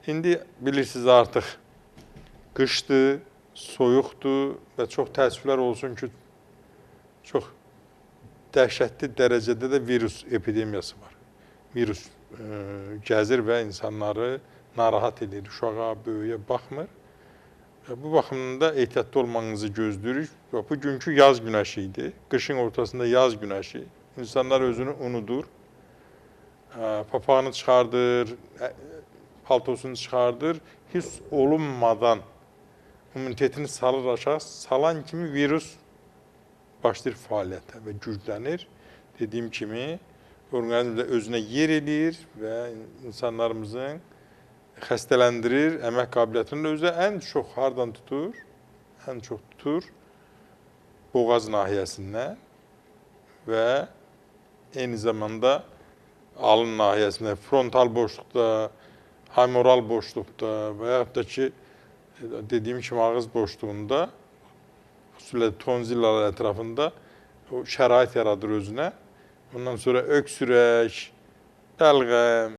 İndi bilirsiniz artıq qışdır, soyuqdur və çox təəssüflər olsun ki, çox dəhşətli dərəcədə də virus epidemiyası var. Virus gəzir və insanları narahat edir, uşağa, böyüyə baxmır. Bu baxımdan da ehtiyatlı olmanızı gözləyirik. Bugünkü yaz günəşi idi. Qışın ortasında yaz günəşi. İnsanlar özünü unudur. Papağını çıxardır, paltosunu çıxardır. Hiss olunmadan immunitetini salır aşağı. Salan kimi virus başlayır fəaliyyətə və güclənir. Dediyim kimi, orqanizmdə özünə yer edir və insanlarımızın xəstələndirir, əmək qabiliyyətini özü ən çox hardan tutur? Ən çox tutur boğaz nahiyəsindən və eyni zamanda alın nahiyəsində, frontal boşluqda, humoral boşluqda və yaxud da ki, dediyim kimi ağız boşluğunda, xüsusilə tonzillalar ətrafında o şərait yaradır özünə. Ondan sonra öksürək, dəlğəm,